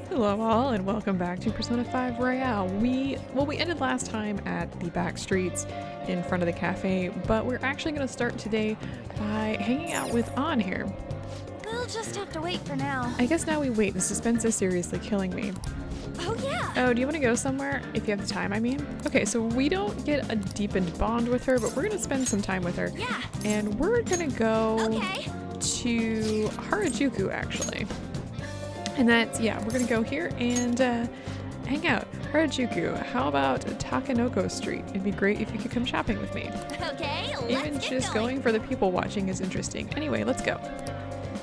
Hello all and welcome back to Persona 5 Royale. We ended last time at the back streets in front of the cafe, but we're actually going to start today by hanging out with An here. We'll just have to wait for now. I guess now we wait. The suspense is seriously killing me. Oh yeah! Oh, do you want to go somewhere? If you have the time, I mean. Okay, so we don't get a deepened bond with her, but we're going to spend some time with her. Yeah! And we're going to go to Harajuku, actually. And that's, yeah, we're gonna go here and hang out. Harajuku, how about Takanoko Street? It'd be great if you could come shopping with me. Okay, Even just going for the people watching is interesting. Anyway, let's go.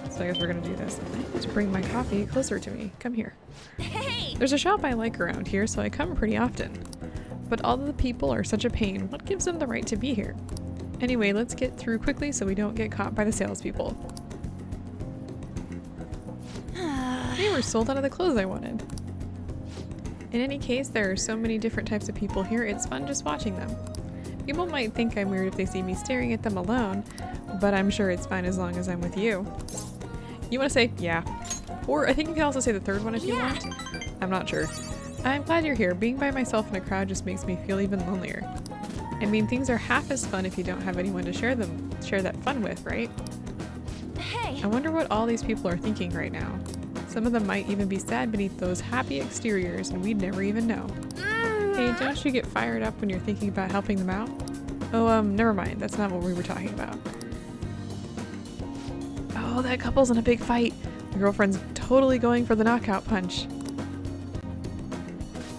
So I guess we're gonna do this. I need to bring my coffee closer to me. Come here. Hey! There's a shop I like around here, so I come pretty often. But all of the people are such a pain. What gives them the right to be here? Anyway, let's get through quickly so we don't get caught by the salespeople. They were sold out of the clothes I wanted. In any case, there are so many different types of people here, it's fun just watching them. People might think I'm weird if they see me staring at them alone, but I'm sure it's fine as long as I'm with you. You want to say, yeah. Or I think you can also say the third one if you want. I'm not sure. I'm glad you're here. Being by myself in a crowd just makes me feel even lonelier. I mean, things are half as fun if you don't have anyone to share that fun with, right? Hey! I wonder what all these people are thinking right now. Some of them might even be sad beneath those happy exteriors and we'd never even know. Hey, don't you get fired up when you're thinking about helping them out? Oh, never mind. That's not what we were talking about. Oh, that couple's in a big fight. The girlfriend's totally going for the knockout punch.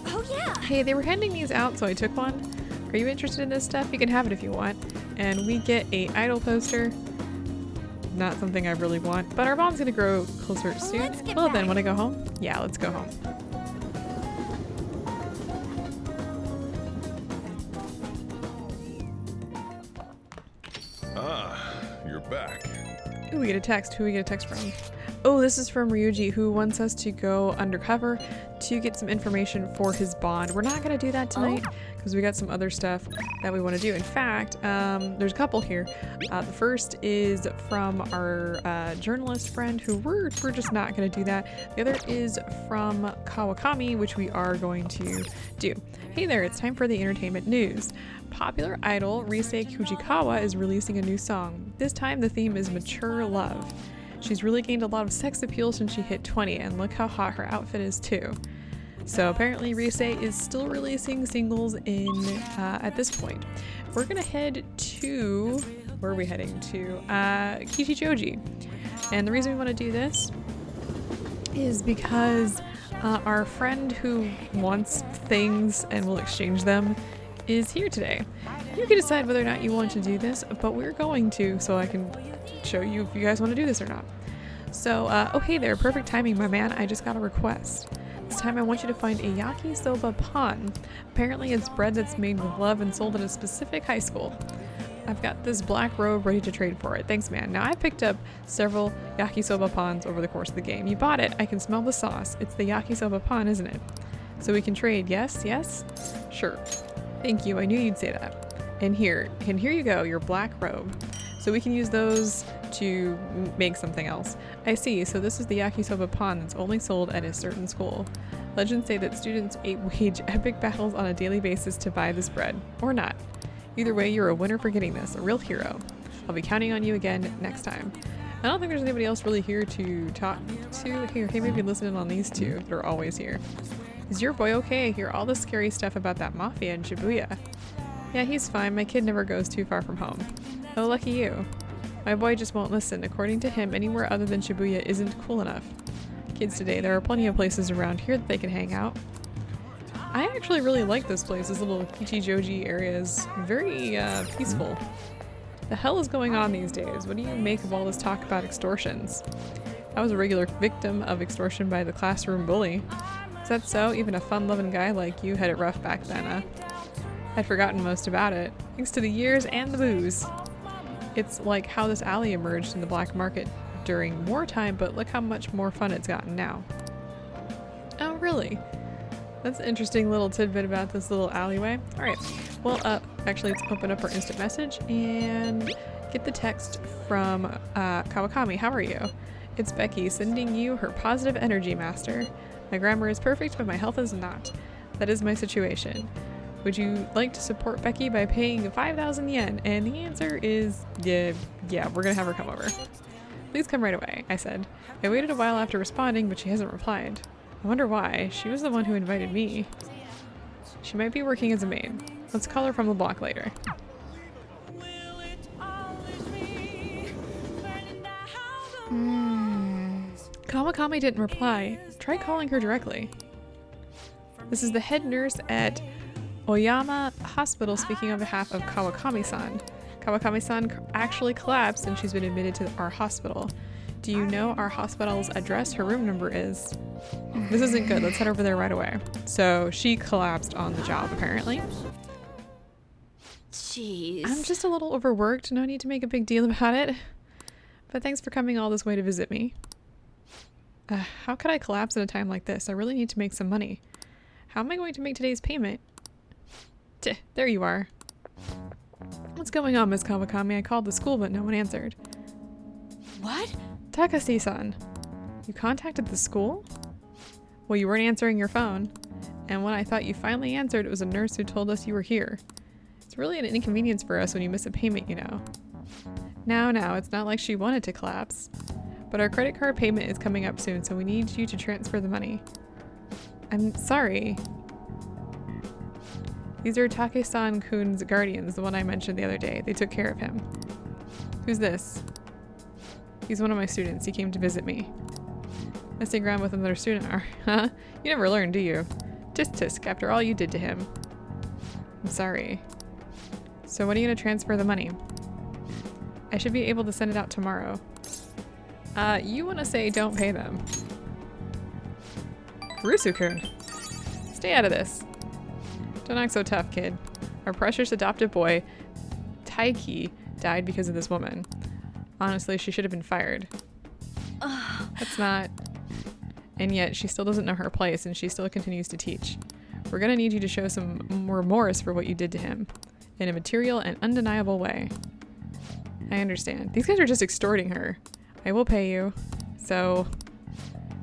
Oh yeah! Hey, they were handing these out, so I took one. Are you interested in this stuff? You can have it if you want. And we get a idol poster. Not something I really want, but our bond's gonna grow closer soon. Well then, wanna go home? Yeah, let's go home. Ah, you're back. Ooh, we get a text. Who we get a text from? Oh, this is from Ryuji, who wants us to go undercover to get some information for his bond. We're not gonna do that tonight because we got some other stuff that we want to do. In fact, there's a couple here. The first is from our journalist friend, who we're just not gonna do that. The other is from Kawakami, which we are going to do. Hey there, it's time for the entertainment news. Popular idol Risei Kujikawa is releasing a new song. This time the theme is mature love. She's really gained a lot of sex appeal since she hit 20, and look how hot her outfit is too. So apparently Risei is still releasing singles at this point. We're gonna head to, where are we heading to? Kichijoji. And the reason we want to do this is because our friend who wants things and will exchange them is here today. You can decide whether or not you want to do this, but we're going to, so I can show you if you guys want to do this or not. So, oh hey there, perfect timing, my man. I just got a request. This time I want you to find a yakisoba pan. Apparently it's bread that's made with love and sold at a specific high school. I've got this black robe ready to trade for it. Thanks, man. Now I picked up several yakisoba pans over the course of the game. You bought it. I can smell the sauce. It's the yakisoba pan, isn't it? So we can trade. Yes? Yes? Sure. Thank you. I knew you'd say that. And here you go, your black robe. So we can use those to make something else. I see, so this is the yakisoba pan that's only sold at a certain school. Legends say that students wage epic battles on a daily basis to buy this bread. Or not. Either way, you're a winner for getting this, a real hero. I'll be counting on you again next time. I don't think there's anybody else really here to talk to. Here, hey, maybe listen in on these two that are always here. Is your boy okay? I hear all the scary stuff about that mafia in Shibuya. Yeah, he's fine. My kid never goes too far from home. Oh, lucky you. My boy just won't listen. According to him, anywhere other than Shibuya isn't cool enough. Kids today, there are plenty of places around here that they can hang out. I actually really like this place. This little Kichijoji area is very peaceful. The hell is going on these days? What do you make of all this talk about extortions? I was a regular victim of extortion by the classroom bully. Is that so? Even a fun-loving guy like you had it rough back then, huh? I'd forgotten most about it, thanks to the years and the booze. It's like how this alley emerged in the black market during wartime, but look how much more fun it's gotten now. Oh, really? That's an interesting little tidbit about this little alleyway. Alright, well, actually let's open up our instant message and get the text from Kawakami. How are you? It's Becky sending you her positive energy master. My grammar is perfect, but my health is not. That is my situation. Would you like to support Becky by paying 5,000 yen? And the answer is yeah, we're gonna have her come over. Please come right away, I said. I waited a while after responding, but she hasn't replied. I wonder why. She was the one who invited me. She might be working as a maid. Let's call her from the block later. Kawakami didn't reply. Try calling her directly. This is the head nurse at Oyama Hospital speaking on behalf of Kawakami-san. Kawakami-san actually collapsed and she's been admitted to our hospital. Do you know our hospital's address? Her room number is... This isn't good. Let's head over there right away. So she collapsed on the job, apparently. Jeez. I'm just a little overworked. No need to make a big deal about it. But thanks for coming all this way to visit me. How could I collapse at a time like this? I really need to make some money. How am I going to make today's payment? There you are. What's going on, Miss Kawakami? I called the school, but no one answered. What? Takashi-san, you contacted the school? Well, you weren't answering your phone. And when I thought you finally answered, it was a nurse who told us you were here. It's really an inconvenience for us when you miss a payment, you know. Now, it's not like she wanted to collapse. But our credit card payment is coming up soon, so we need you to transfer the money. I'm sorry. These are Take-san-kun's guardians, the one I mentioned the other day. They took care of him. Who's this? He's one of my students. He came to visit me. Messing around with another student, huh? You never learn, do you? Tisk after all you did to him. I'm sorry. So when are you gonna transfer the money? I should be able to send it out tomorrow. You wanna say don't pay them. Kurusu-kun. Stay out of this. Don't act so tough, kid. Our precious adopted boy, Taiki, died because of this woman. Honestly, she should have been fired. That's not... And yet, she still doesn't know her place and she still continues to teach. We're gonna need you to show some remorse for what you did to him. In a material and undeniable way. I understand. These guys are just extorting her. I will pay you. So...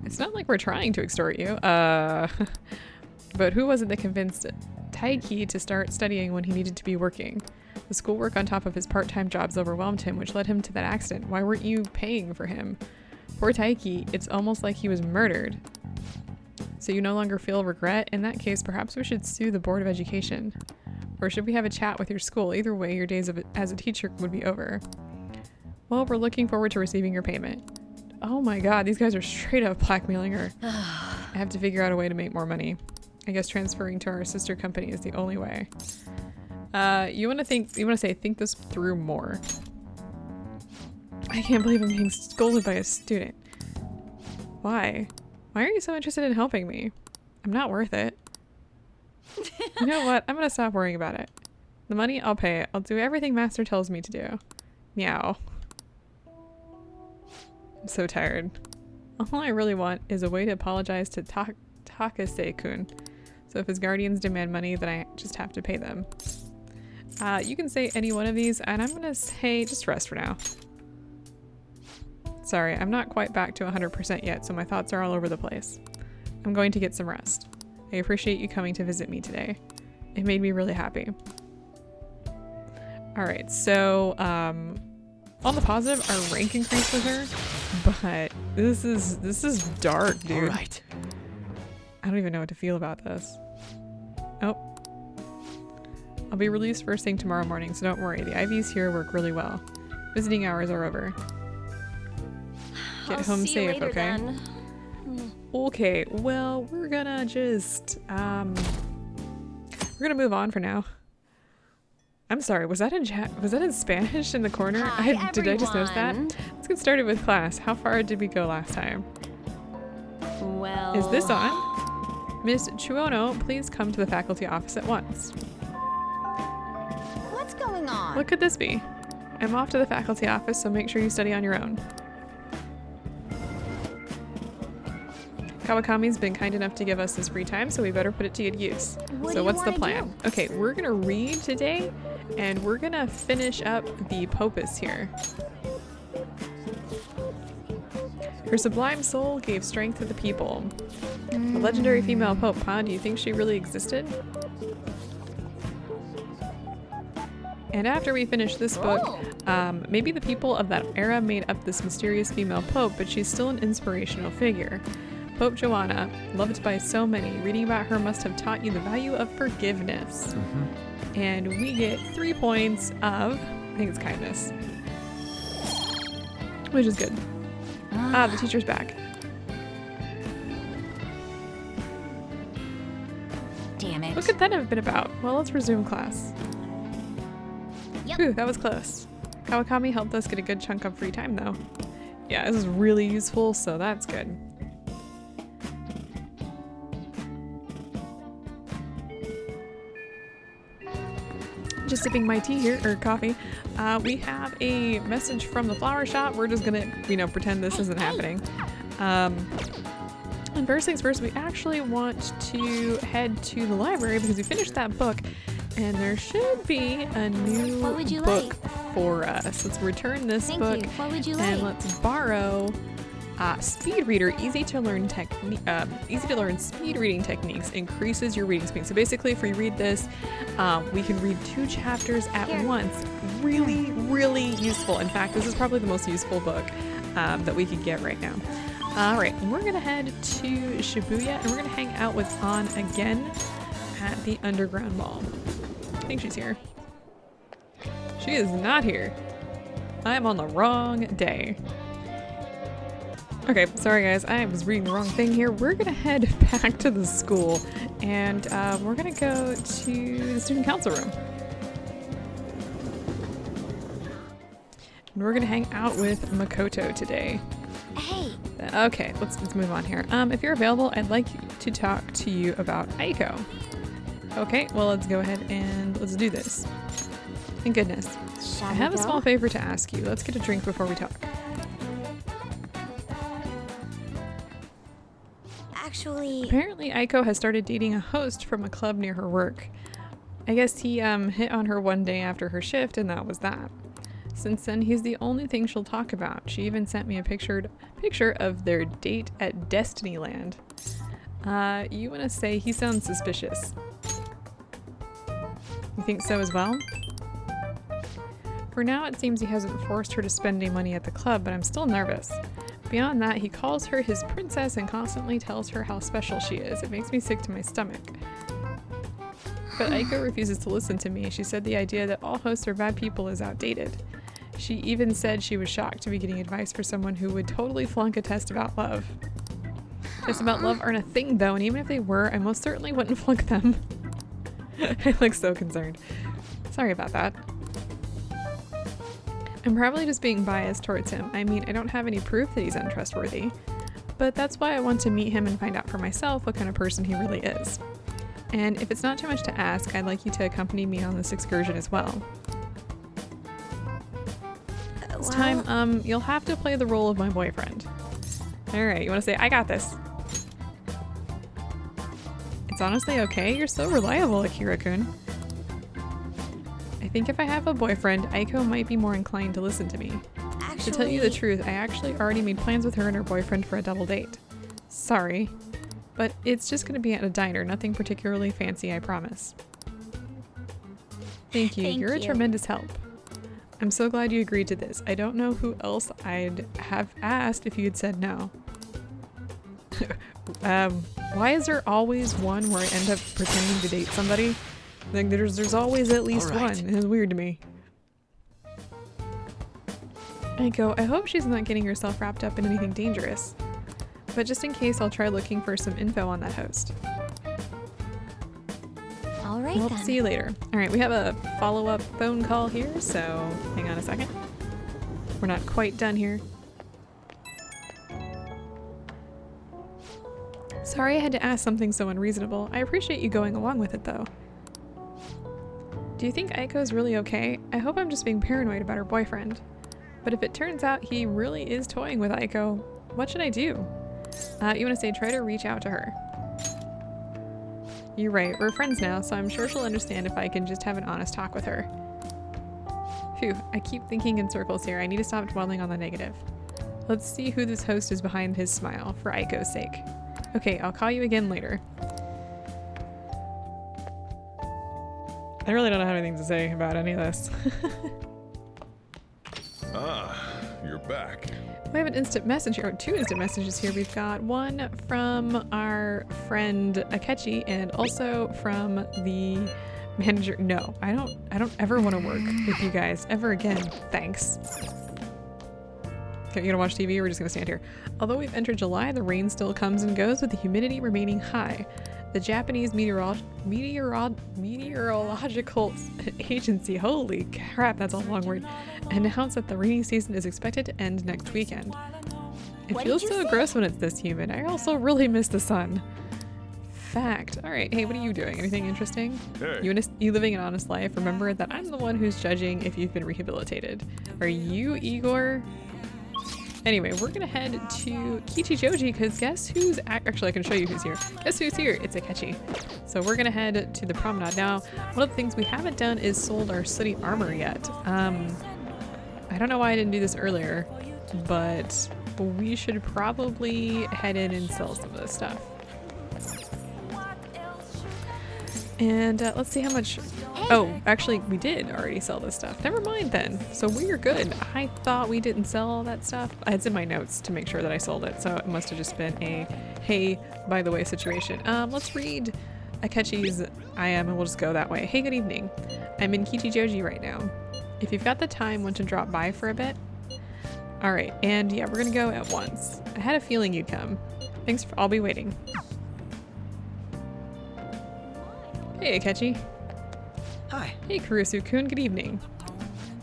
It's not like we're trying to extort you. But who was it that convinced Taiki to start studying when he needed to be working? The schoolwork on top of his part-time jobs overwhelmed him, which led him to that accident. Why weren't you paying for him? Poor Taiki, it's almost like he was murdered. So you no longer feel regret? In that case, perhaps we should sue the Board of Education. Or should we have a chat with your school? Either way, your days as a teacher would be over. Well, we're looking forward to receiving your payment. Oh my god, these guys are straight up blackmailing her. I have to figure out a way to make more money. I guess transferring to our sister company is the only way. You want to say think this through more. I can't believe I'm being scolded by a student. Why? Why are you so interested in helping me? I'm not worth it. You know what? I'm gonna stop worrying about it. The money, I'll pay it. I'll do everything Master tells me to do. Meow. I'm so tired. All I really want is a way to apologize to Takase-kun. So if his guardians demand money, then I just have to pay them. You can say any one of these, and I'm gonna say just rest for now. Sorry, I'm not quite back to 100% yet, so my thoughts are all over the place. I'm going to get some rest. I appreciate you coming to visit me today. It made me really happy. Alright, so, on the positive, our rank increased with her, but this is dark, dude. Alright. I don't even know what to feel about this. Oh. I'll be released first thing tomorrow morning, so don't worry. The IVs here work really well. Visiting hours are over. Get I'll home see you safe, later, okay? then. Okay, well, we're gonna just, we're gonna move on for now. I'm sorry, was that in Spanish in the corner? Hi, Did I just notice that? everyone. Let's get started with class. How far did we go last time? Well... Is this on? Miss Chuono, please come to the faculty office at once. What's going on? What could this be? I'm off to the faculty office, so make sure you study on your own. Kawakami's been kind enough to give us this free time, so we better put it to good use. What do So you what's the wanna plan? Okay, we're gonna read today, and we're gonna finish up the Popus here. Her sublime soul gave strength to the people. The legendary female pope, huh? Do you think she really existed? And after we finish this book, maybe the people of that era made up this mysterious female pope, but she's still an inspirational figure. Pope Joanna, loved by so many, reading about her must have taught you the value of forgiveness. And we get 3 points of, I think it's kindness, which is good. The teacher's back. Damn it. What could that have been about? Well, let's resume class. Yep. Whew, that was close. Kawakami helped us get a good chunk of free time, though. Yeah, this is really useful, so that's good. Just sipping my tea here, or coffee. We have a message from the flower shop. We're just gonna, pretend this isn't happening. And first things first, we actually want to head to the library because we finished that book, and there should be a new book for us. Let's return this book, and let's borrow Speed Reader. Easy to learn speed reading techniques increases your reading speed. So basically, if we read this, we can read 2 chapters at once. Really, really useful. In fact, this is probably the most useful book that we could get right now. All right, we're gonna head to Shibuya, and we're gonna hang out with An again at the Underground Mall. I think she's here. She is not here. I'm on the wrong day. Okay, sorry guys, I was reading the wrong thing here. We're gonna head back to the school, and we're gonna go to the student council room. And we're gonna hang out with Makoto today. Hey. Okay, let's move on here. If you're available, I'd like to talk to you about Aiko. Okay, well, let's go ahead and let's do this. Thank goodness. I have a small favor to ask you. Let's get a drink before we talk. Actually, apparently Aiko has started dating a host from a club near her work. I guess he hit on her one day after her shift, and that was that. Since then, he's the only thing she'll talk about. She even sent me a picture of their date at Destinyland. You want to say he sounds suspicious. You think so as well? For now, it seems he hasn't forced her to spend any money at the club, but I'm still nervous. Beyond that, he calls her his princess and constantly tells her how special she is. It makes me sick to my stomach. But Aiko refuses to listen to me. She said the idea that all hosts are bad people is outdated. She even said she was shocked to be getting advice for someone who would totally flunk a test about love. Tests about love aren't a thing though, and even if they were, I most certainly wouldn't flunk them. I look so concerned. Sorry about that. I'm probably just being biased towards him. I mean, I don't have any proof that he's untrustworthy, but that's why I want to meet him and find out for myself what kind of person he really is. And if it's not too much to ask, I'd like you to accompany me on this excursion as well. This time, you'll have to play the role of my boyfriend. Alright, you want to say, I got this. It's honestly okay. You're so reliable, Akira-kun. I think if I have a boyfriend, Aiko might be more inclined to listen to me. To tell you the truth, I actually already made plans with her and her boyfriend for a double date. Sorry, but it's just going to be at a diner, nothing particularly fancy, I promise. Thank you. You're a tremendous help. I'm so glad you agreed to this. I don't know who else I'd have asked if you had said no. Why is there always one where I end up pretending to date somebody? Like, there's always at least one. It's weird to me. Aiko, I hope she's not getting herself wrapped up in anything dangerous. But just in case, I'll try looking for some info on that host. Alright We'll then. see you later. Alright, we have a follow-up phone call here, so hang on a second. We're not quite done here. Sorry I had to ask something so unreasonable. I appreciate you going along with it, though. Do you think Aiko's really okay? I hope I'm just being paranoid about her boyfriend. But if it turns out he really is toying with Aiko, what should I do? You want to say try to reach out to her. You're right, we're friends now, so I'm sure she'll understand if I can just have an honest talk with her. Phew, I keep thinking in circles here. I need to stop dwelling on the negative. Let's see who this host is behind his smile, for Aiko's sake. Okay, I'll call you again later. I really don't have anything to say about any of this. You're back. We have an instant message here, or 2 instant messages here. We've got one from our friend Akechi and also from the manager. No, I don't ever want to work with you guys ever again. Thanks. Okay, you gonna watch TV or we're just gonna stand here? Although we've entered July, the rain still comes and goes with the humidity remaining high. The Japanese meteorological agency, holy crap, that's a long word, announced that the rainy season is expected to end next weekend. It What feels did you so say? gross when it's this humid. I also really miss the sun. Fact. All right, hey, what are you doing? Anything interesting? Hey. You living an honest life? Remember that I'm the one who's judging if you've been rehabilitated. Are you Igor? Anyway, we're gonna head to Kichijoji because guess who's actually I can show you who's here. Guess who's here? It's Akechi. So we're gonna head to the promenade. Now, one of the things we haven't done is sold our city armor yet. I don't know why I didn't do this earlier, but we should probably head in and sell some of this stuff. And let's see how much. Oh, actually, we did already sell this stuff. Never mind then. So we're good. I thought we didn't sell all that stuff. It's in my notes to make sure that I sold it. So it must have just been a hey, by the way situation. Let's read Akechi's I am and we'll just go that way. Hey, good evening. I'm in Kichijoji right now. If you've got the time, want to drop by for a bit? All right. And yeah, we're going to go at once. I had a feeling you'd come. Thanks for, I'll be waiting. Hey, Akechi. Hi. Hey, Kurusu-kun, good evening.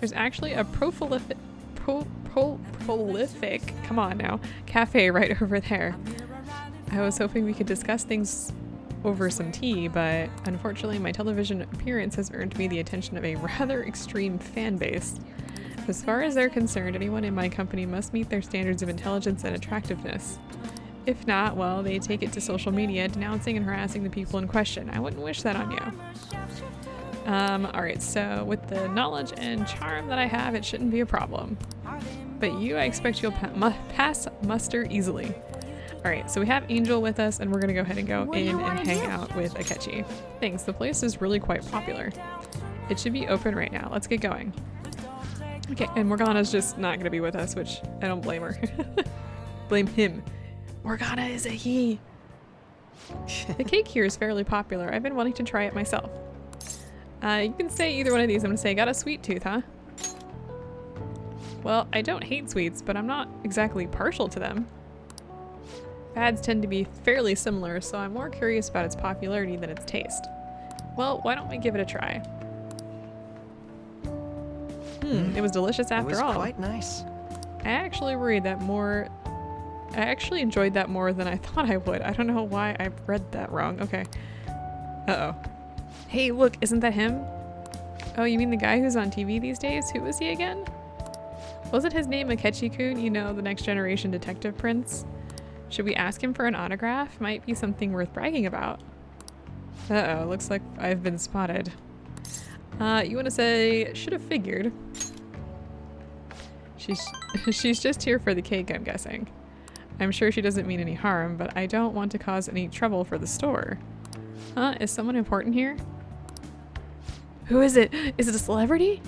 There's actually a prolific, come on now, cafe right over there. I was hoping we could discuss things over some tea, but unfortunately my television appearance has earned me the attention of a rather extreme fan base. As far as they're concerned, anyone in my company must meet their standards of intelligence and attractiveness. If not, well, they take it to social media, denouncing and harassing the people in question. I wouldn't wish that on you. Alright, so with the knowledge and charm that I have, it shouldn't be a problem. But you, I expect you'll pass muster easily. Alright, so we have Angel with us, and we're gonna go ahead and go in and hang out with Akechi. Thanks, the place is really quite popular. It should be open right now. Let's get going. Okay, and Morgana's just not gonna be with us, which I don't blame her. Blame him. Morgana is a he. The cake here is fairly popular. I've been wanting to try it myself. You can say either one of these. I'm gonna say, got a sweet tooth, huh? Well, I don't hate sweets, but I'm not exactly partial to them. Fads tend to be fairly similar, so I'm more curious about its popularity than its taste. Well, why don't we give it a try? It was delicious after all. It was quite nice. I actually enjoyed that more than I thought I would. I don't know why I read that wrong. Okay. Uh-oh. Hey, look, isn't that him? Oh, you mean the guy who's on TV these days? Who was he again? Wasn't his name Akechi-kun? You know, the next generation detective prince? Should we ask him for an autograph? Might be something worth bragging about. Uh-oh, looks like I've been spotted. You want to say, should have figured. She's just here for the cake, I'm guessing. I'm sure she doesn't mean any harm, but I don't want to cause any trouble for the store. Huh? Is someone important here? Who is it? Is it a celebrity?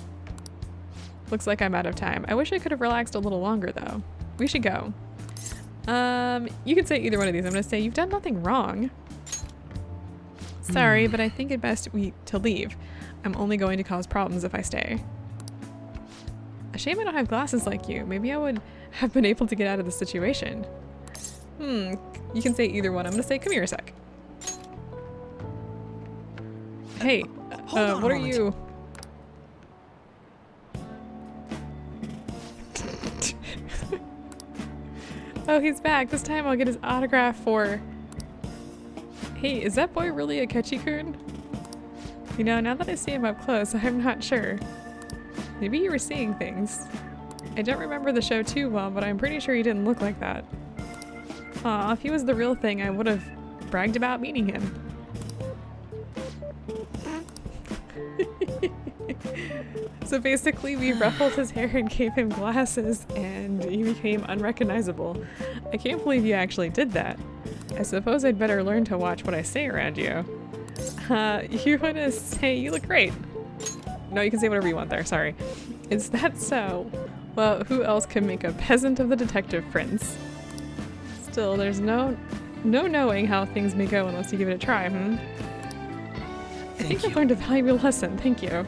Looks like I'm out of time. I wish I could have relaxed a little longer, though. We should go. You can say either one of these. I'm gonna say you've done nothing wrong. Sorry, but I think it best to leave. I'm only going to cause problems if I stay. A shame I don't have glasses like you. Maybe I would have been able to get out of the situation. You can say either one. I'm gonna say, come here a sec. Hey, Hold on a what are moment. you? Oh, he's back. This time I'll get his autograph for... Hey, is that boy really Akechi-kun? You know, now that I see him up close, I'm not sure. Maybe you were seeing things. I don't remember the show too well, but I'm pretty sure he didn't look like that. Aw, if he was the real thing, I would have bragged about meeting him. So basically we ruffled his hair and gave him glasses and he became unrecognizable. I can't believe you actually did that. I suppose I'd better learn to watch what I say around you. You wanna say you look great. No, you can say whatever you want there, sorry. Is that so? Well, who else could make a peasant of the detective prince? Still, there's no knowing how things may go unless you give it a try, I think I've learned a valuable lesson, thank you.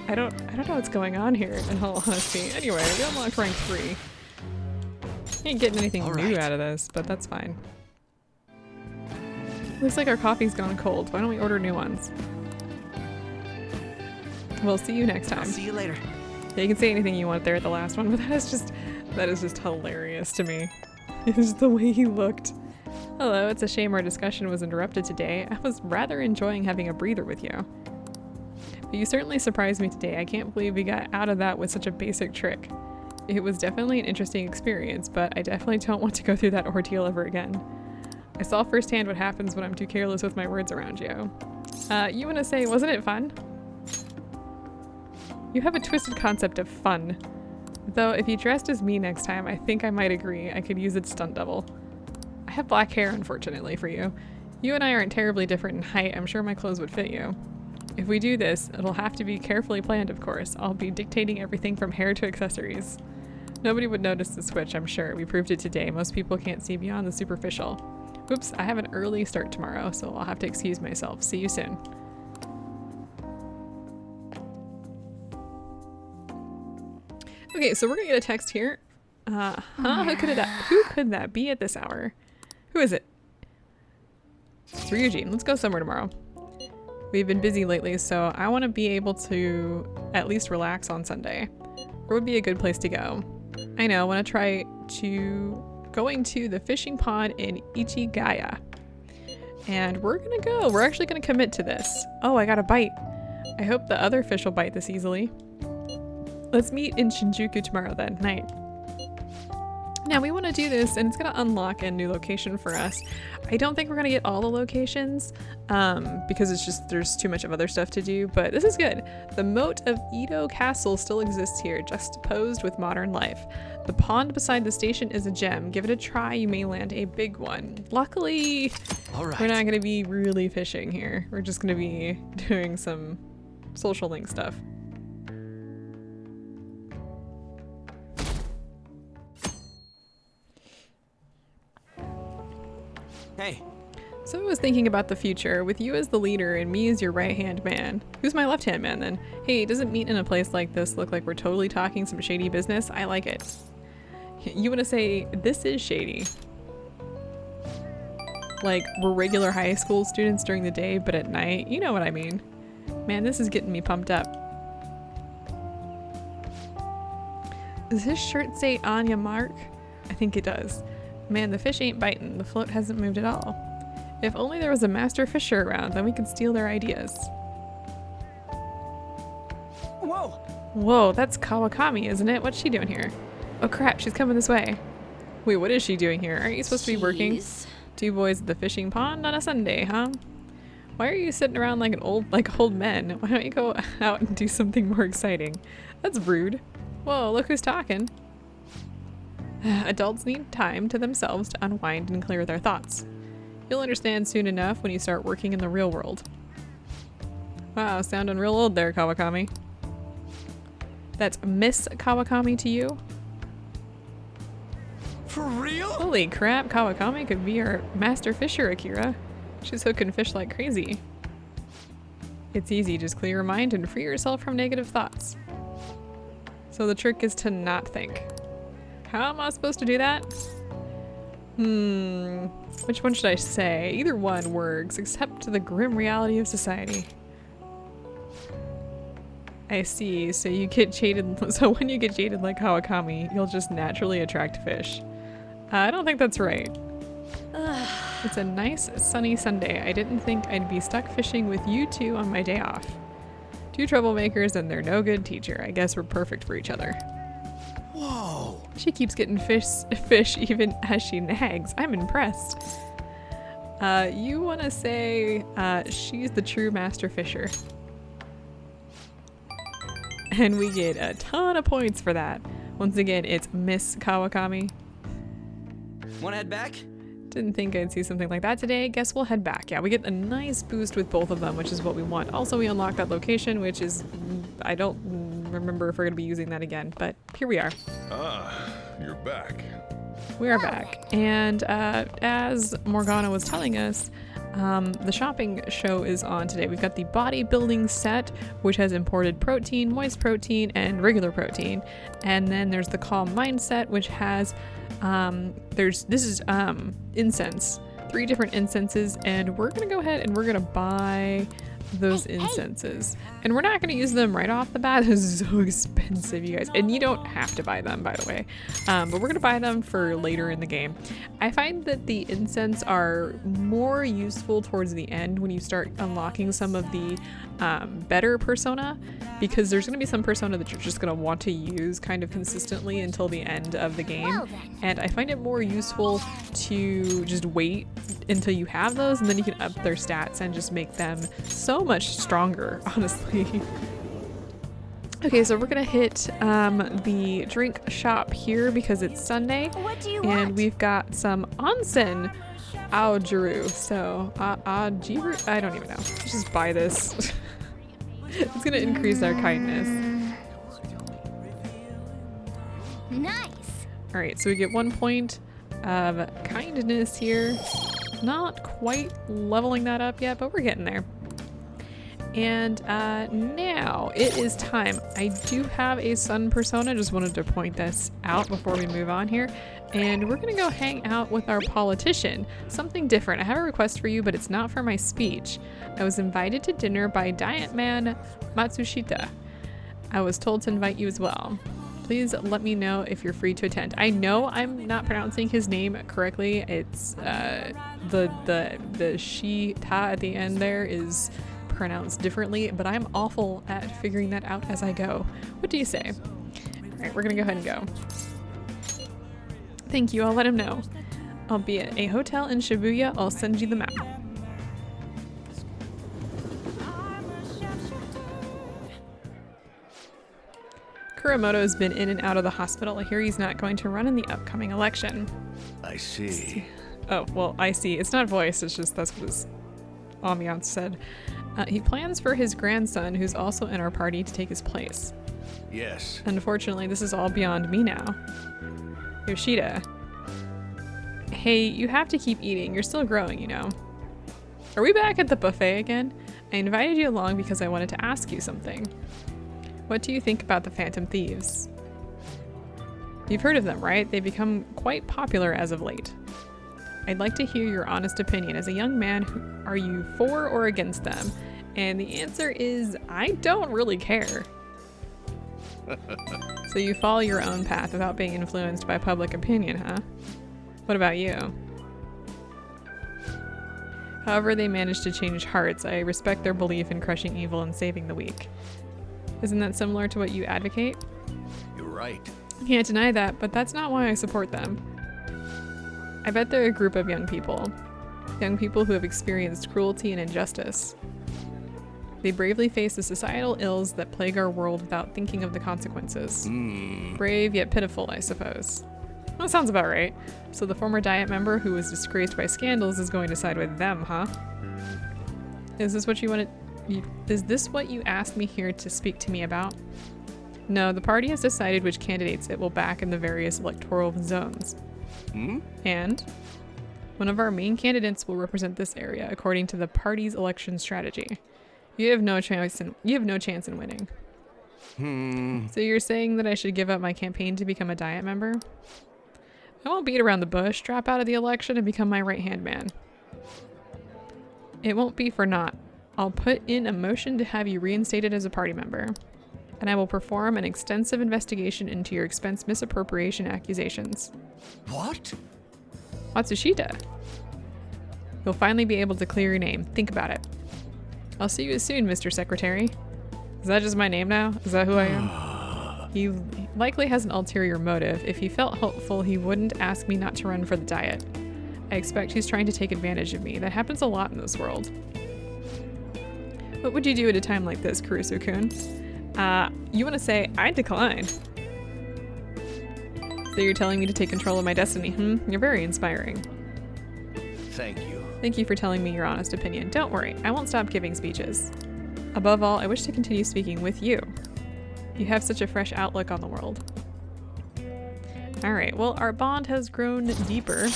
I don't know what's going on here, in all honesty. Anyway, we unlocked rank 3. Ain't getting anything new out of this, but that's fine. Looks like our coffee's gone cold. Why don't we order new ones? We'll see you next time. I'll see you later. Yeah, you can say anything you want there at the last one, but that is just hilarious to me. It's just the way he looked. Hello, it's a shame our discussion was interrupted today. I was rather enjoying having a breather with you. But you certainly surprised me today. I can't believe we got out of that with such a basic trick. It was definitely an interesting experience, but I definitely don't want to go through that ordeal ever again. I saw firsthand what happens when I'm too careless with my words around you. You want to say, wasn't it fun? You have a twisted concept of fun. Though if you dressed as me next time, I think I might agree. I could use a stunt double. I have black hair, unfortunately, for you. You and I aren't terribly different in height. I'm sure my clothes would fit you. If we do this, it'll have to be carefully planned, of course. I'll be dictating everything from hair to accessories. Nobody would notice the switch, I'm sure. We proved it today. Most people can't see beyond the superficial. Oops, I have an early start tomorrow, so I'll have to excuse myself. See you soon. Okay, so we're gonna get a text here. Who could that be at this hour? Who is it? It's Ryujin. Let's go somewhere tomorrow. We've been busy lately, so I want to be able to at least relax on Sunday. Where would be a good place to go? I know, I want to try going to the fishing pond in Ichigaya. And we're gonna go. We're actually gonna commit to this. Oh, I got a bite. I hope the other fish will bite this easily. Let's meet in Shinjuku tomorrow then, night. Now we want to do this and it's going to unlock a new location for us. I don't think we're going to get all the locations because it's just there's too much of other stuff to do, but this is good. The moat of Edo Castle still exists here, juxtaposed with modern life. The pond beside the station is a gem. Give it a try, you may land a big one. Luckily, we're not going to be really fishing here. We're just going to be doing some social link stuff. Hey. So I was thinking about the future, with you as the leader and me as your right-hand man. Who's my left-hand man then? Hey, doesn't meeting in a place like this look like we're totally talking some shady business? I like it. You want to say, this is shady. Like, we're regular high school students during the day, but at night, you know what I mean. Man, this is getting me pumped up. Does his shirt say Anya Mark? I think it does. Man, the fish ain't biting. The float hasn't moved at all. If only there was a master fisher around, then we could steal their ideas. Whoa! Whoa, that's Kawakami, isn't it? What's she doing here? Oh crap, she's coming this way. Wait, what is she doing here? Aren't you supposed to be working? Two boys at the fishing pond on a Sunday, huh? Why are you sitting around like old men? Why don't you go out and do something more exciting? That's rude. Whoa, look who's talking. Adults need time to themselves to unwind and clear their thoughts. You'll understand soon enough when you start working in the real world. Wow, sounding real old there, Kawakami. That's Miss Kawakami to you? For real? Holy crap, Kawakami could be our master fisher, Akira. She's hooking fish like crazy. It's easy, just clear your mind and free yourself from negative thoughts. So the trick is to not think. How am I supposed to do that? Which one should I say? Either one works, except to the grim reality of society. I see, so you get jaded, so when you get jaded like Kawakami, you'll just naturally attract fish. I don't think that's right. It's a nice sunny Sunday. I didn't think I'd be stuck fishing with you two on my day off. Two troublemakers and they're no good teacher. I guess we're perfect for each other. Whoa! She keeps getting fish even as she nags. I'm impressed. You want to say she's the true master fisher. and we get a ton of points for that. Once again, it's Miss Kawakami. Wanna head back? Didn't think I'd see something like that today. Guess we'll head back. Yeah, we get a nice boost with both of them, which is what we want. Also, we unlock that location, which is, I don't remember if we're going to be using that again, but here we are. Ah, you're back. We are back. And as Morgana was telling us, the shopping show is on today. We've got the bodybuilding set, which has imported protein, moist protein, and regular protein. And then there's the calm mind set, which has incense, 3 different incenses, and we're gonna go ahead and we're gonna buy those incenses. And we're not gonna use them right off the bat. This is so expensive, you guys. And you don't have to buy them, by the way. But we're gonna buy them for later in the game. I find that the incense are more useful towards the end when you start unlocking some of the better persona, because there's gonna be some persona that you're just gonna want to use kind of consistently until the end of the game. Well then. And I find it more useful to just wait until you have those, and then you can up their stats and just make them so much stronger, honestly. Okay, so we're gonna hit the drink shop here because it's Sunday, What do you and want? we've got some onsen aojiru. So aojiru, I don't even know. Let's just buy this. It's gonna increase our kindness. Nice. All right, so we get 1 point of kindness here. Not quite leveling that up yet, but we're getting there. And now it is time. I do have a sun persona. Just wanted to point this out before we move on here. And we're gonna go hang out with our politician. Something different. I have a request for you, but it's not for my speech. I was invited to dinner by Diet Man Matsushita. I was told to invite you as well. Please let me know if you're free to attend. I know I'm not pronouncing his name correctly. It's the she ta at the end there is pronounced differently, but I'm awful at figuring that out as I go. What do you say? All right, we're gonna go ahead and go. Thank you, I'll let him know. I'll be at a hotel in Shibuya. I'll send you the map. Kuramoto has been in and out of the hospital. I hear he's not going to run in the upcoming election. I see. Oh, well, I see. It's not voice, it's just that's what his ambiance said. He plans for his grandson, who's also in our party, to take his place. Yes. Unfortunately, this is all beyond me now. Yoshida. Hey, you have to keep eating. You're still growing, you know. Are we back at the buffet again? I invited you along because I wanted to ask you something. What do you think about the Phantom Thieves? You've heard of them, right? They've become quite popular as of late. I'd like to hear your honest opinion. As a young man, are you for or against them? And the answer is, I don't really care. So you follow your own path without being influenced by public opinion, huh? What about you? However they manage to change hearts, I respect their belief in crushing evil and saving the weak. Isn't that similar to what you advocate? You're right. Can't deny that, but that's not why I support them. I bet they're a group of young people who have experienced cruelty and injustice. They bravely face the societal ills that plague our world without thinking of the consequences. Brave yet pitiful, I suppose. That sounds about right. So the former Diet member who was disgraced by scandals is going to side with them, huh? Is this what you asked me here to speak to me about? No, the party has decided which candidates it will back in the various electoral zones. And one of our main candidates will represent this area according to the party's election strategy. You have no chance in winning. So you're saying that I should give up my campaign to become a Diet member? I won't beat around the bush, drop out of the election, and become my right-hand man. It won't be for naught. I'll put in a motion to have you reinstated as a party member. And I will perform an extensive investigation into your expense misappropriation accusations. What? Matsushita. You'll finally be able to clear your name. Think about it. I'll see you soon, Mr. Secretary. Is that just my name now? Is that who I am? He likely has an ulterior motive. If he felt hopeful, he wouldn't ask me not to run for the Diet. I expect he's trying to take advantage of me. That happens a lot in this world. What would you do at a time like this, Kurusu-kun? You want to say, I decline. So you're telling me to take control of my destiny, You're very inspiring. Thank you. Thank you for telling me your honest opinion. Don't worry, I won't stop giving speeches. Above all, I wish to continue speaking with you. You have such a fresh outlook on the world. Alright, well, our bond has grown deeper.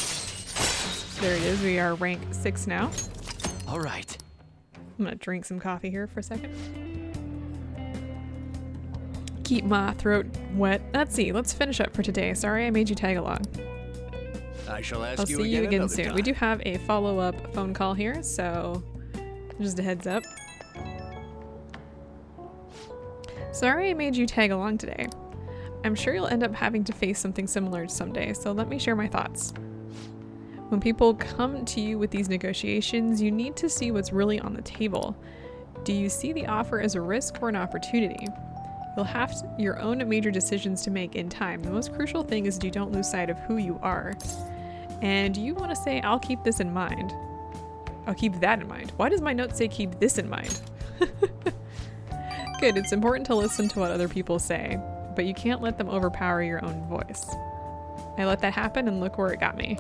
There it is, we are rank 6 now. All right. I'm gonna drink some coffee here for a second. Keep my throat wet. Let's see, let's finish up for today. Sorry I made you tag along. I shall ask I'll you see you again another soon. time. We do have a follow-up phone call here, so just a heads up. Sorry I made you tag along today. I'm sure you'll end up having to face something similar someday, so let me share my thoughts. When people come to you with these negotiations, you need to see what's really on the table. Do you see the offer as a risk or an opportunity? You'll have your own major decisions to make in time. The most crucial thing is that you don't lose sight of who you are. And you want to say, I'll keep this in mind. I'll keep that in mind. Why does my note say keep this in mind? Good, it's important to listen to what other people say, but you can't let them overpower your own voice. I let that happen and look where it got me.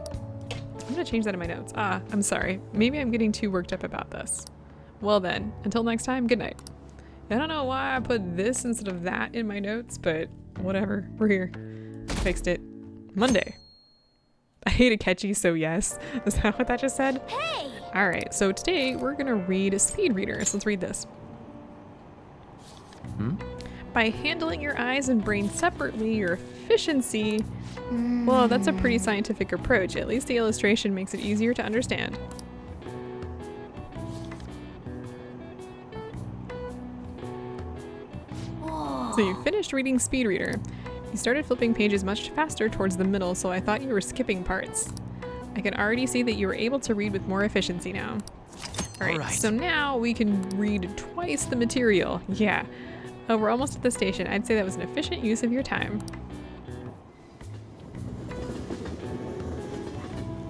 I'm gonna change that in my notes. I'm sorry. Maybe I'm getting too worked up about this. Well then, until next time, good night. I don't know why I put this instead of that in my notes, but whatever. We're here. Fixed it. Monday. I hate a catchy, so yes. Is that what that just said? Hey! Alright, so today we're gonna read Speed Readers. Let's read this. By handling your eyes and brain separately, your efficiency... Well, that's a pretty scientific approach. At least the illustration makes it easier to understand. So you finished reading Speed Reader. You started flipping pages much faster towards the middle, so I thought you were skipping parts. I can already see that you were able to read with more efficiency now. Alright, so now we can read twice the material. Yeah. Oh, we're almost at the station. I'd say that was an efficient use of your time.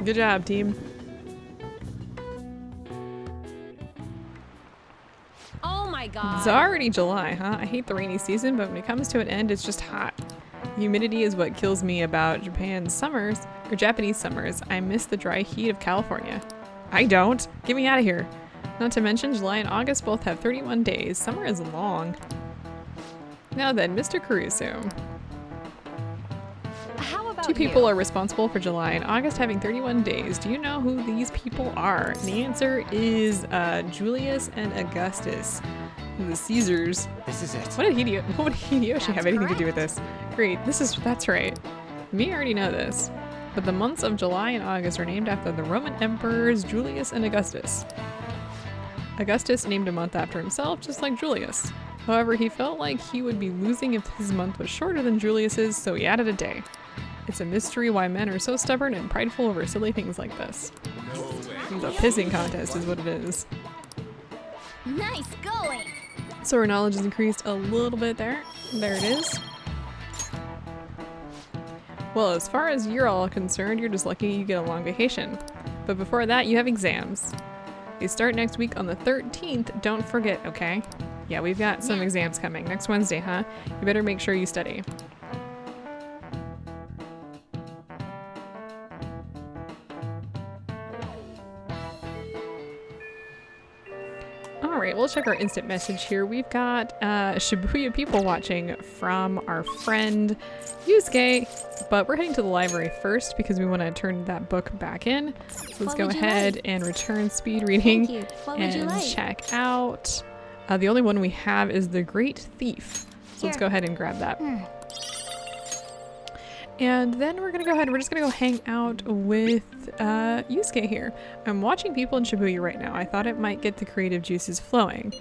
Good job, team. Oh my god. It's already July, huh? I hate the rainy season, but when it comes to an end, it's just hot. Humidity is what kills me about Japan's summers, or Japanese summers. I miss the dry heat of California. I don't. Get me out of here. Not to mention, July and August both have 31 days. Summer is long. Now then, Mr. Caruso. How about Two people are responsible for July and August having 31 days. Do you know who these people are? And the answer is Julius and Augustus. The Caesars. This is it. What did Hideyoshi have anything to do with this? Great, that's right. Me already know this. But the months of July and August are named after the Roman emperors Julius and Augustus. Augustus named a month after himself, just like Julius. However, he felt like he would be losing if his month was shorter than Julius's, so he added a day. It's a mystery why men are so stubborn and prideful over silly things like this. The pissing contest is what it is. Nice going. So our knowledge has increased a little bit there. There it is. Well, as far as you're all concerned, you're just lucky you get a long vacation. But before that, you have exams. They start next week on the 13th. Don't forget, okay? Yeah, we've got some exams coming. Next Wednesday, huh? You better make sure you study. Alright, we'll check our instant message here. We've got Shibuya people watching from our friend Yusuke, but we're heading to the library first because we want to turn that book back in. So let's go ahead and return speed reading and check out. The only one we have is The Great Thief. So let's go ahead and grab that. And then we're gonna go ahead and we're just gonna go hang out with Yusuke here. I'm watching people in Shibuya right now. I thought it might get the creative juices flowing.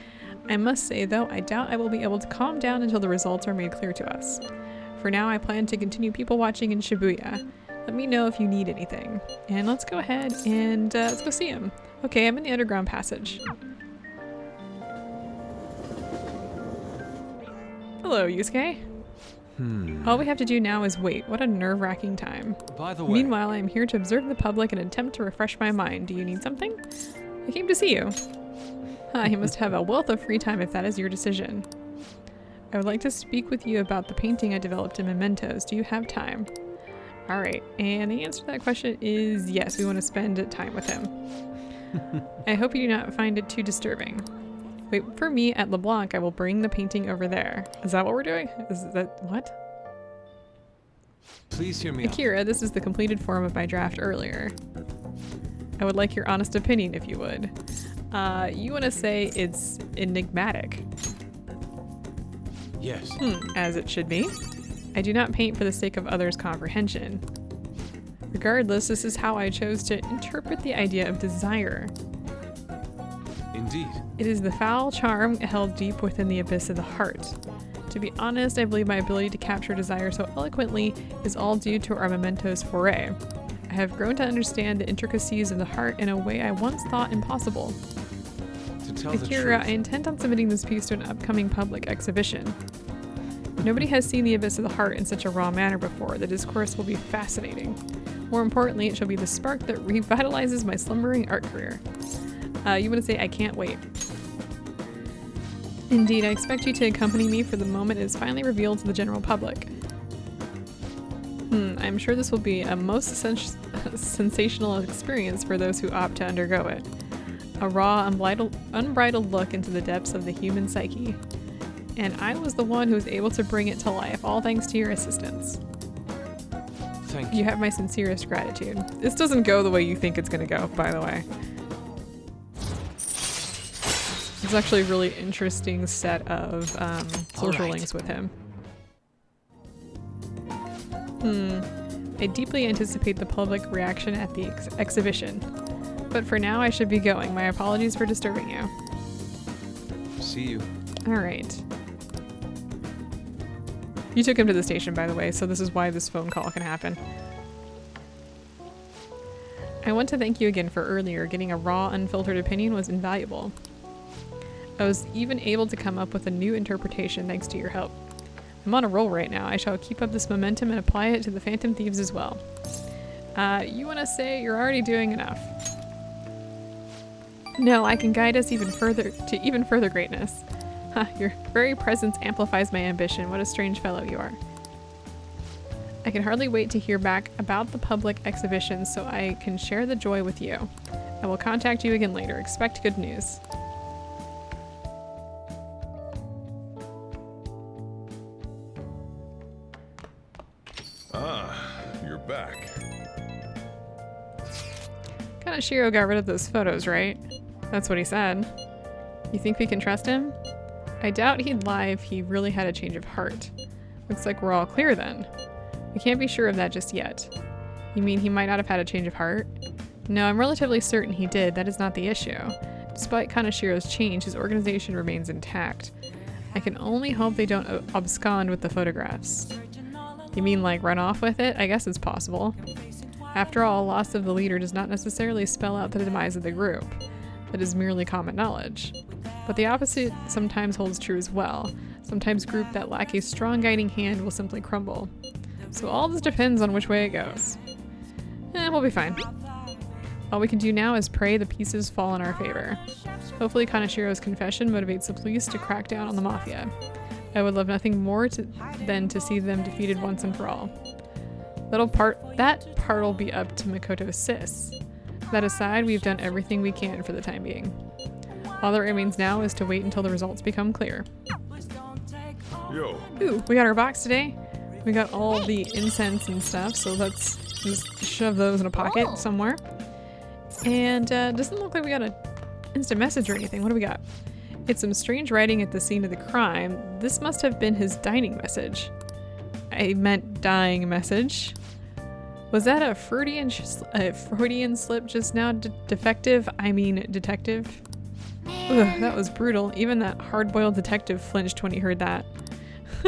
I must say though, I doubt I will be able to calm down until the results are made clear to us. For now, I plan to continue people watching in Shibuya. Let me know if you need anything. And let's go ahead and let's go see him. Okay, I'm in the underground passage. Hello, Yusuke. All we have to do now is wait. What a nerve-wracking time. By the way, Meanwhile, I am here to observe the public and attempt to refresh my mind. Do you need something? I came to see you. You must have a wealth of free time if that is your decision. I would like to speak with you about the painting I developed in Mementos. Do you have time? Alright, and the answer to that question is yes, we want to spend time with him. I hope you do not find it too disturbing. Wait for me at LeBlanc. I will bring the painting over there. Is that what we're doing? Is that what? Please hear me out. Akira, this is the completed form of my draft earlier. I would like your honest opinion if you would. You want to say it's enigmatic. Yes. As it should be. I do not paint for the sake of others' comprehension. Regardless, this is how I chose to interpret the idea of desire. Indeed. It is the foul charm held deep within the abyss of the heart. To be honest, I believe my ability to capture desire so eloquently is all due to our Mementos foray. I have grown to understand the intricacies of the heart in a way I once thought impossible. To tell the Akira, I truth, intend on submitting this piece to an upcoming public exhibition. Nobody has seen the abyss of the heart in such a raw manner before. The discourse will be fascinating. More importantly, it shall be the spark that revitalizes my slumbering art career. You want to say, I can't wait. Indeed, I expect you to accompany me for the moment it is finally revealed to the general public. I'm sure this will be a most sensational experience for those who opt to undergo it. A raw, unbridled look into the depths of the human psyche. And I was the one who was able to bring it to life, all thanks to your assistance. thank You you. have my sincerest gratitude. This doesn't go the way you think it's gonna go, by the way. It's actually a really interesting set of social Alright. links with him. I deeply anticipate the public reaction at the exhibition. But for now, I should be going. My apologies for disturbing you. See you. Alright. You took him to the station, by the way, so this is why this phone call can happen. I want to thank you again for earlier. Getting a raw, unfiltered opinion was invaluable. I was even able to come up with a new interpretation thanks to your help. I'm on a roll right now. I shall keep up this momentum and apply it to the Phantom Thieves as well. You want to say you're already doing enough. No, I can guide us even further greatness. Your very presence amplifies my ambition. What a strange fellow you are. I can hardly wait to hear back about the public exhibition so I can share the joy with you. I will contact you again later. Expect good news. You're back. Kanashiro got rid of those photos, right? That's what he said. You think we can trust him? I doubt he'd lie if he really had a change of heart. Looks like we're all clear then. We can't be sure of that just yet. You mean he might not have had a change of heart? No, I'm relatively certain he did. That is not the issue. Despite Kanashiro's change, his organization remains intact. I can only hope they don't abscond with the photographs. You mean like run off with it? I guess it's possible. After all, loss of the leader does not necessarily spell out the demise of the group. That is merely common knowledge. But the opposite sometimes holds true as well. Sometimes groups that lack a strong guiding hand will simply crumble. So all this depends on which way it goes. We'll be fine. All we can do now is pray the pieces fall in our favor. Hopefully Kanashiro's confession motivates the police to crack down on the Mafia. I would love nothing more than to see them defeated once and for all. That part will be up to Makoto's sis. That aside, we've done everything we can for the time being. All that remains now is to wait until the results become clear. Yo, Ooh, we got our box today. We got all the incense and stuff, so let's just shove those in a pocket somewhere. And doesn't look like we got an instant message or anything. What do we got? It's some strange writing at the scene of the crime. This must have been his dining message. I meant dying message. Was that a Freudian slip just now? Detective? Ugh, that was brutal. Even that hard-boiled detective flinched when he heard that.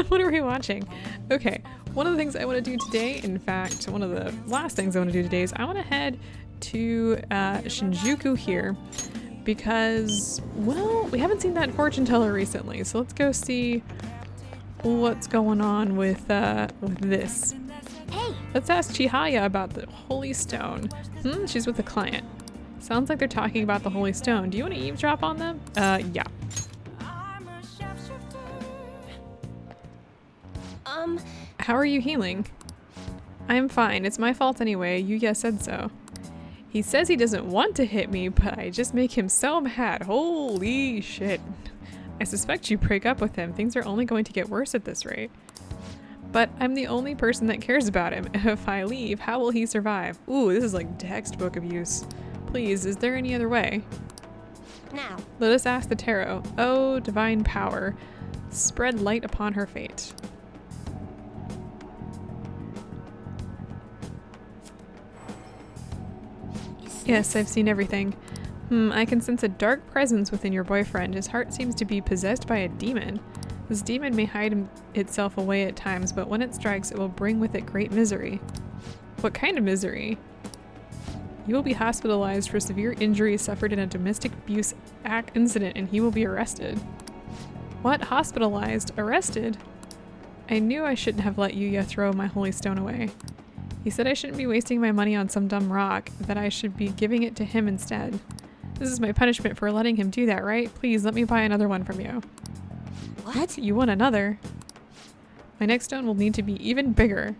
What are we watching? Okay, one of the things I want to do today, in fact, one of the last things I want to do today is I want to head to Shinjuku here because, well, we haven't seen that fortune teller recently, so let's go see what's going on with this. Hey, Let's ask Chihaya about the Holy Stone. She's with a client. Sounds like they're talking about the Holy Stone. Do you want to eavesdrop on them? Yeah. How are you healing? I'm fine. It's my fault anyway. Yuya said so. He says he doesn't want to hit me, but I just make him so mad. Holy shit. I suspect you break up with him. Things are only going to get worse at this rate. But I'm the only person that cares about him. If I leave, how will he survive? Ooh, this is like textbook abuse. Please, is there any other way? Now. Let us ask the tarot. Oh, divine power. Spread light upon her fate. Yes, I've seen everything. I can sense a dark presence within your boyfriend. His heart seems to be possessed by a demon. This demon may hide itself away at times, but when it strikes, it will bring with it great misery. What kind of misery? You will be hospitalized for severe injuries suffered in a domestic abuse incident, and he will be arrested. What? Hospitalized? Arrested? I knew I shouldn't have let Yuya throw my holy stone away. He said I shouldn't be wasting my money on some dumb rock, that I should be giving it to him instead. This is my punishment for letting him do that, right? Please, let me buy another one from you. What? You want another? My next stone will need to be even bigger.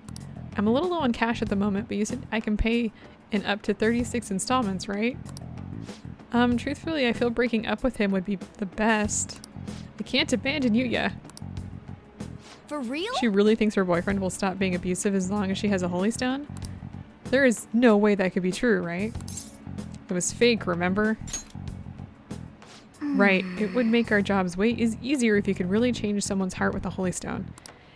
I'm a little low on cash at the moment, but you said I can pay in up to 36 installments, right? Truthfully, I feel breaking up with him would be the best. I can't abandon Yuya. For real? She really thinks her boyfriend will stop being abusive as long as she has a holy stone? There is no way that could be true, right? It was fake, remember? Right, it would make our jobs way easier if you could really change someone's heart with a holy stone.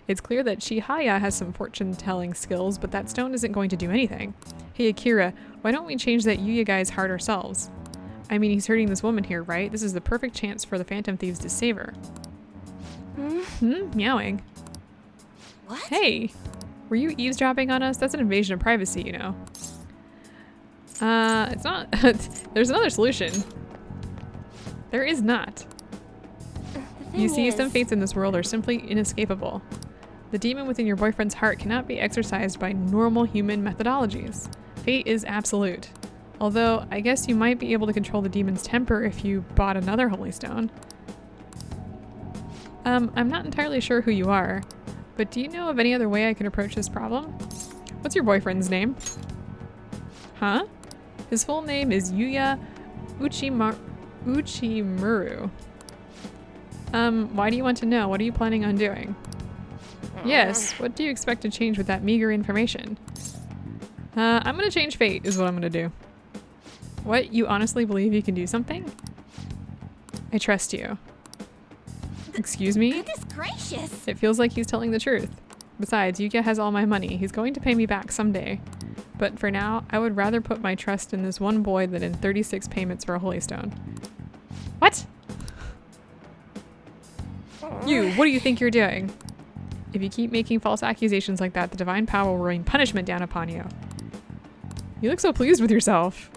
It's clear that Chihaya has some fortune-telling skills, but that stone isn't going to do anything. Hey Akira, why don't we change that Yuya guy's heart ourselves? I mean, he's hurting this woman here, right? This is the perfect chance for the Phantom Thieves to save her. Meowing. What? Hey, were you eavesdropping on us? That's an invasion of privacy, you know. It's not. There's another solution. There is not. You see, some fates in this world are simply inescapable. The demon within your boyfriend's heart cannot be exorcised by normal human methodologies. Fate is absolute. Although, I guess you might be able to control the demon's temper if you bought another holy stone. I'm not entirely sure who you are, but do you know of any other way I can approach this problem? What's your boyfriend's name? Huh? His full name is Yuya Uchimuru. Why do you want to know? What are you planning on doing? Yes, what do you expect to change with that meager information? I'm gonna change fate is what I'm gonna do. What? You honestly believe you can do something? I trust you. Excuse me? Goodness gracious. It feels like he's telling the truth. Besides, Yuya has all my money. He's going to pay me back someday. But for now, I would rather put my trust in this one boy than in 36 payments for a holy stone. What? You, what do you think you're doing? If you keep making false accusations like that, the divine power will rain punishment down upon you. You look so pleased with yourself.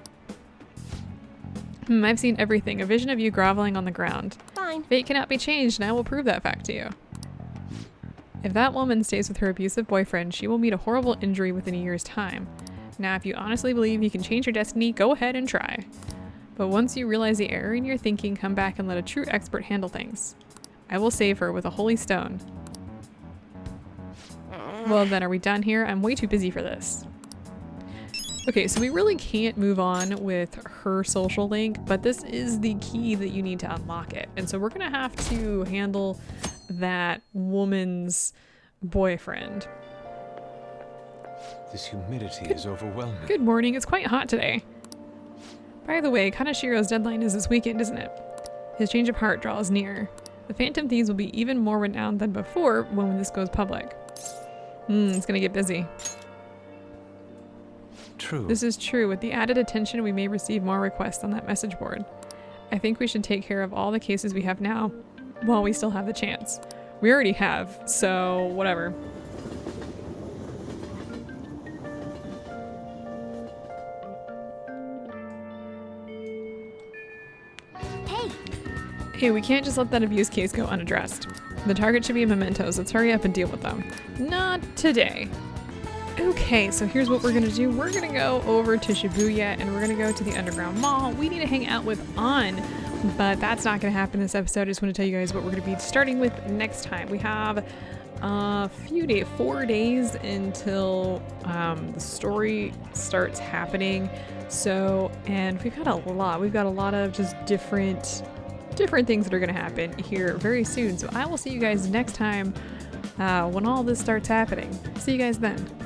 I've seen everything. A vision of you groveling on the ground. Fine. Fate cannot be changed, and I will prove that fact to you. If that woman stays with her abusive boyfriend, she will meet a horrible injury within a year's time. Now, if you honestly believe you can change your destiny, go ahead and try. But once you realize the error in your thinking, come back and let a true expert handle things. I will save her with a holy stone. Well then, are we done here? I'm way too busy for this. Okay, so we really can't move on with her social link, but this is the key that you need to unlock it. And so we're gonna have to handle that woman's boyfriend. This humidity is overwhelming. Good morning, it's quite hot today. By the way, Kanashiro's deadline is this weekend, isn't it? His change of heart draws near. The Phantom Thieves will be even more renowned than before when this goes public. It's gonna get busy. True. This is true. With the added attention, we may receive more requests on that message board. I think we should take care of all the cases we have now while we still have the chance. We already have, so whatever. Hey, we can't just let that abuse case go unaddressed. The target should be mementos. Let's hurry up and deal with them. Not today. Okay, so here's what we're gonna do. We're gonna go over to Shibuya and we're gonna go to the underground mall. We need to hang out with An, but that's not gonna happen this episode. I just want to tell you guys what we're gonna be starting with next time. We have few days, 4 days until the story starts happening. So, and we've got a lot of just different things that are going to happen here very soon. So I will see you guys next time when all this starts happening. See you guys then.